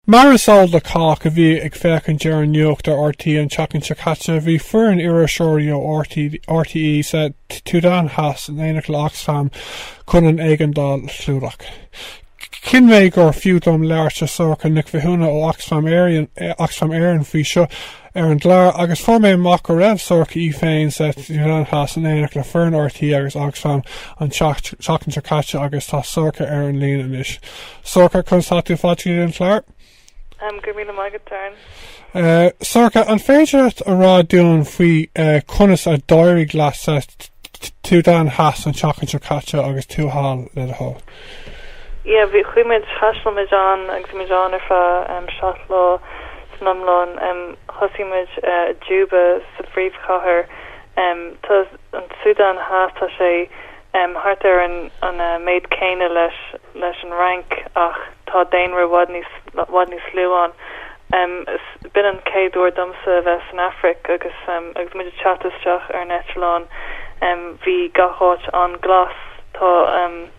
Marisol le Cork a bhí ag fecinn dearan nuachtar RT an teachan se caite bhí fuair an iarasóirí ó RTE sa tSúdáin has an éanaí le Oxfam chun an éigandál slúdach. Cin méid gur fiúdom leir Bhí Sorcha Nic Mhathúna ó Oxfam Éireann faoi seo ar an gláir agus fór mé amach go raibh Sorcha í féin sa tSúdáin has an éanaí le fearn RT agus Oxfam an teachan se caite agus tá Sorcha ar an líon inis. Sorcha chun tú fátíí an chláir? Go míle maigad Darren. Sorcha, an féidir a rá dún faoi conas a dóirí glas sa tSúdáin has an teachan se caite agus túháil le a thó. Yeah, bhí chuimiid haslamid an agus mid an ar fa seatló snamlán thosaimiid dúba sa bhríomhchathair tá an tSúdáin has tá sé hart ar an méid céine leis an rank ach tá déanra wadní slúán bin an céadúir domsa bheits an Afric agus muid chatasteach ar netralán bhí gathát an glas tá an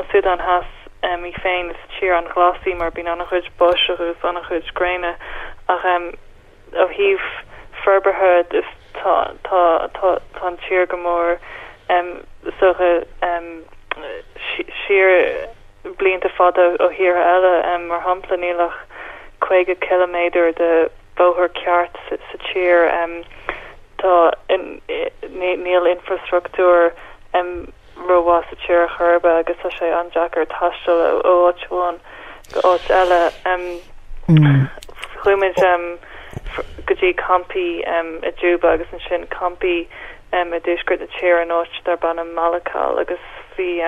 tSúdáin has í féin is tír an glasí mar bín annach chuid buis agus annach chuid gréine ach ó híh ferberthe is tá an tír go mór socha siar blianta fada ó hir eile mar hampla nílach 50 kilometer de bóthir ceart sa tír tá níl infrastructúr rohá sa tír churbe agus tá sé an Jackar taistil ó áitháin go áit eile chuimiid gotí campi a dúba agus an sin campi a dúsgurt a tír an áit dar ban Malachal agus bhí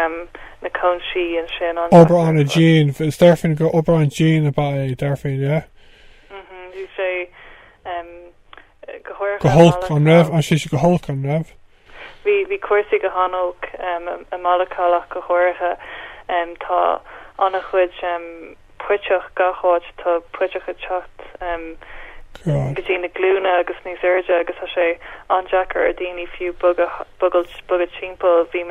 na consi and sin on over on a gene is derfin go over on gene by derfin yeah you say go hulk on rev and she go hulk on rev vi cuasi go hanok a malacala go horcha tá an a chuid puichach gachot tá puichach a chat Gajina glúna agus níos urge agus a sé an Jackar a dini fiú bugad timppel bhí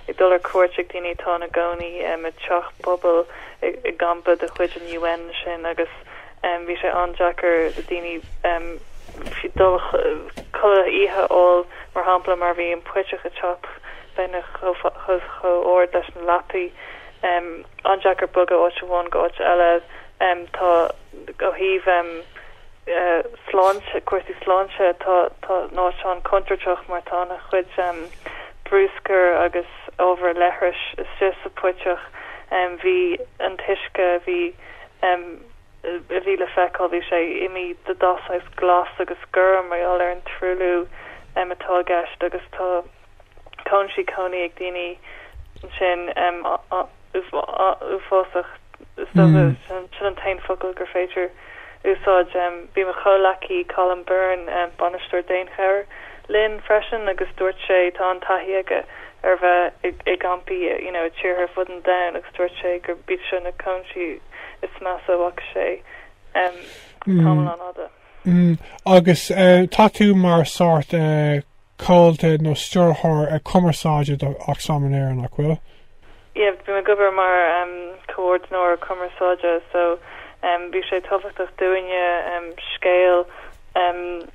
I dullar cuairteach daoine tá na gcónaí a teach pobl I gamba de chuid an UN sin agus bhí sé an Jackar a daoine dul chola ihe all mar hampla mar bhí an puiteach a teach bena cho ord leis an lapi an Jackar buga áit go áit eile tá go híh sláinte cuairtí sláinte tá ná seán contrateach mar tá na chuid brúscar agus over lehris is just a puiteach hí an tiisce hí le feicáil hí sé imi de dásáis glas agus gurm mar all ar an trúlú atá gceist agus tá consi coní ag daoine sin fósach sin an tain focail gur féidir úsáid bhí me cholaí Colin Byrne banisteir déincheir lin freisin agus dúirt sé tá an tahiaga ar bheith I gampi tíir her fud an down agus dúirt sé gur bit se na consi is massa wach sé tam an ada. Agus tatú mar sort cáilte nó stúrthir a cumarsáide do Oxfam Éireann nach bhfuil? Yeah, bhí me gobar mar coordinóir cumarsáide so bhí sé tofachtach dúine scéal an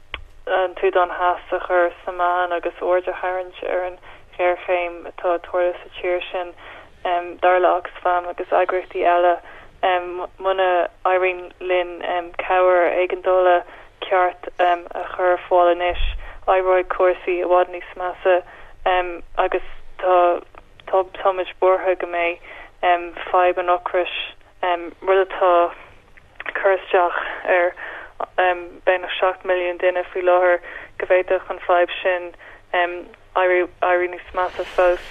tSúdáin has a chur samán agus orja harange ar an chéirchéim atá turas a tíir sin Darren le Oxfam agus eagraíochtaí eile muna Irene Lynn Cower éigeandóla ceart a chur fáil inis Roy cuasaí a bhhad níos massa agus tá táid bortha go mé feib an ocrais rud atá chusteach ar ben 7 milliún duine fao láthair go bhféadach an feib sin airí níos massa fós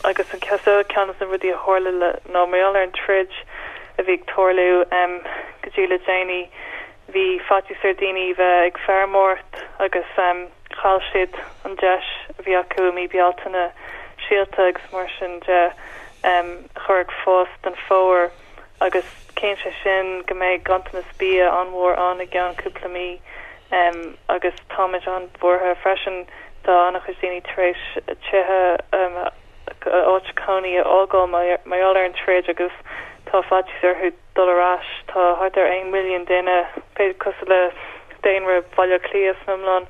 agus an ceasa ceannas an rudí a tharla le nó méall ar an trid a bhí torlú go dtí le déanaí hí fatí sardíní bheith ag fearmórt agus chail siad an deis a bhí acu mí bealtainna síalta agus mar sin de chuirg fós den fóir agus céim sé sin go méid gantanas bí an mhór an a gceann cúpla mí agus táid an bmhórtha freisin tá annach chuistíní tréis tuthe áit coní a ágáil maiall ar an tréid agus tá fatí ar chu dollarás tá hart 1 milliún duine pe cos le déanra bhaile clías numlán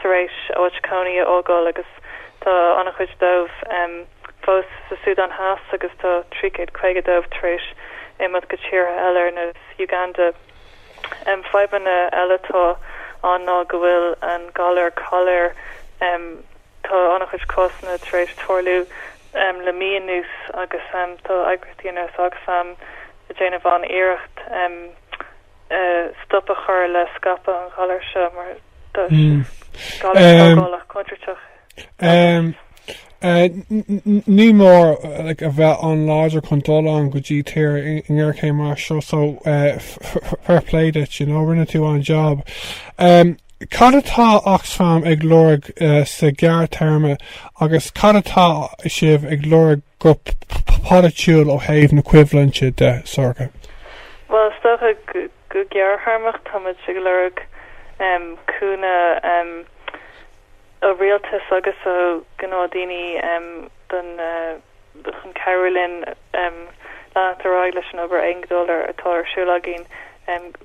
taréis áit county ógáil agus tá annach chuid dómh fós sa Súdáin Has agus tá 350 dómh taréis imad go tíre eile na Uganda fibanna eile tá an ná go bhfuil an galir choir tá annach chuid cosna taréis toirliú le míon nús agus tá eagraíochtaí Oxfam a déanamh an iirecht stop a chur le scapa an galir se mar galir contrateach. Ní mór a bheith an láidir chun dul an go dtí tír in gghearcé mar seo so fair play it, rinne tú an job. Cad atá Oxfam ag lorg sa gear terme agus cad atá sibh ag lorg go páitiúil ó héamh na cuimhlinte de Sorcha? Well, stocha go gearharmach táid sig lorg cúna a realtas agus ó gnádaoine don chun Carolyn látarráid leis an over $1 atá siúlagin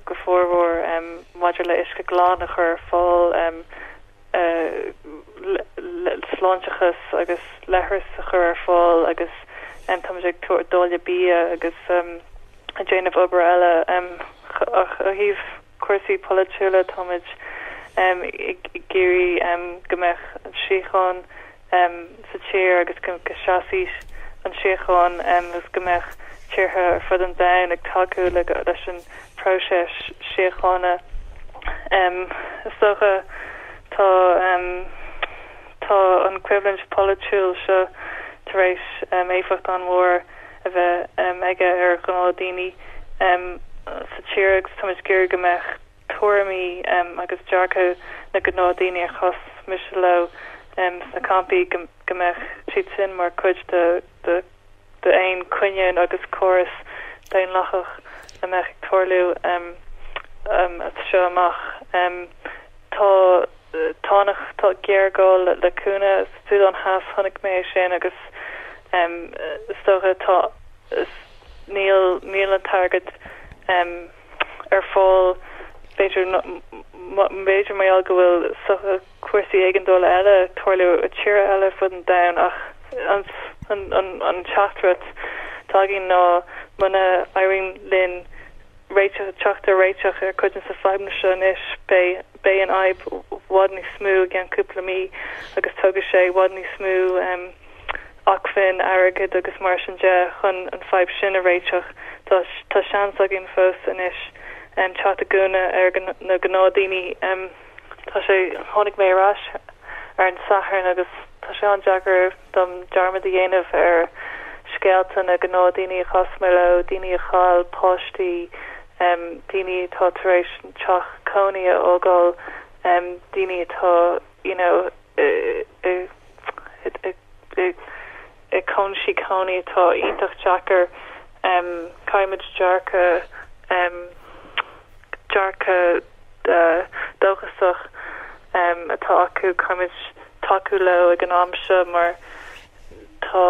go fórhór maidir le isce glán a chur fáil sláintechas agus lethras a chur fáil agus táid dóile bí agus a déanamh obair eile a híomh cuasaí polúile táid géirí gombeach an siáin sa tíir agus go seaí an siáin gus gombeach tíirthe ar fud an dain ag taú le leis an próses siáine socha tá an cuimhlint polúil se taréis éfacht an mór a bheith aige ar gnádaoine sa tíir agus táid géir gombeach tuairimí agus dearcha na gnádaoine a chos mis le sa campaí gombeach siad sin mar chuid de aon cuineann agus choras daon lachach a meach toirliú seo amach tá géargáil le cúna Súdáin Has tháinig mé sin agus stocha tá níl an target ar fáil Beidir mé go bhfuil socha cuasaí éigeandóla eile toirliú a tíre eile fud an dain ach an chatrat tágin ná muna Irene Lynn teachta réiteach ar chuidir sa feimne sin is bé an aib wadní smú gan cúpla mí agus tuga sé wadní smú achfin agad agus mar sin de chun an feib sin a réiteach tá sean agin fós in is chat a gúna ar na gnádaoine tá sé tháinig mérás ar an sahar agus tá sé an deagar dom dearmad a dhéanamh ar scéalta na gnádaoine chosmar le daoine a cháil páistí daoine tá taréis teach coní a ógáil daoine tá i consí coní tá ítach deacar caiimiid dearcha dóchasach atá acu caiimiid taú le ag an amse mar tá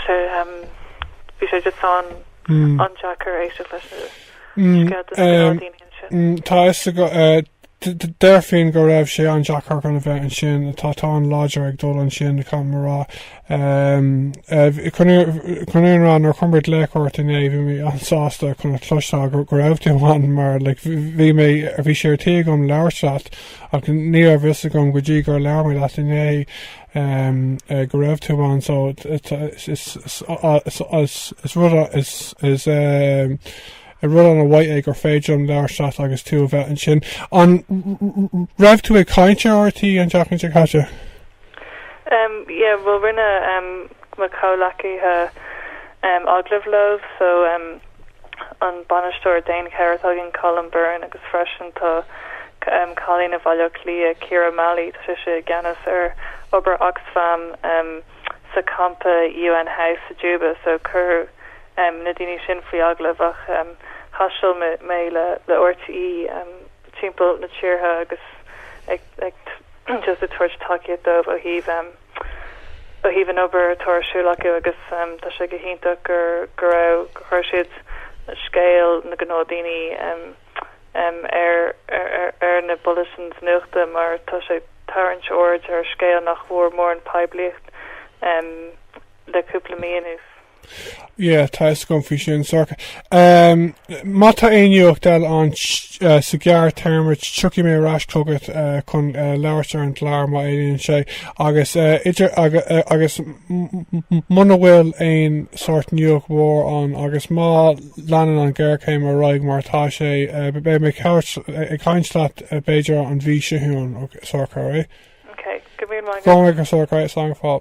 sé bhí sé just an deacar éiste leis tá is go Deirfinn go raibh sé an Jackar gan bheith an sin tá an láidir ag dul an sin na camrá chuún ran ar chumbert lecoirt in éh mí ansásta chun chlostá go raibhtíháin mar bhí mé a bhí sé tí gom leirseat ach ní a bhí gom go dtí gur leirmid at in é go raibhtíháin so is rud an a white ag gur féidir leirseat agus tú a bheith an sin an raibh tú ag cainte ortaí an deachan te caite? Bhfuil rinne ma cólachaithe Agallamh lomh so an banisteoir déan céard agin Colin Byrne agus freisin tá Colleen a bhaile clia Ciara Malley tá sé ganas ar obair Oxfam sa campa UN House a Juba so chur na daoine sin faoi Agallamh ach hasisiil mé le ortaí timpeall na tíortha agus ag just a tuairt takeíocht dómh ó híomh an obair tuairisú acu agus tá sé go hinnta gur raibh chuir siad scéal na gnádíní na bulletins nuachta mar tá sé tarrant ord ar scéal nach bhór mór an peblicht le cúpla míonús. Yeah, tá gom fi sin sorcha. Mata aoniocht del an sa gear termid chuci mé ras clogad chun leabhar an tláir má éiríonn sé agus agus muna bhfuil ein sort nioch mór an agus má leanan an ggéircéim a roiig mar tá sé be mé caiinslaat Beiidir an bhí siún sorcha, right? Okay, go mbeadh go sorcha sang fá.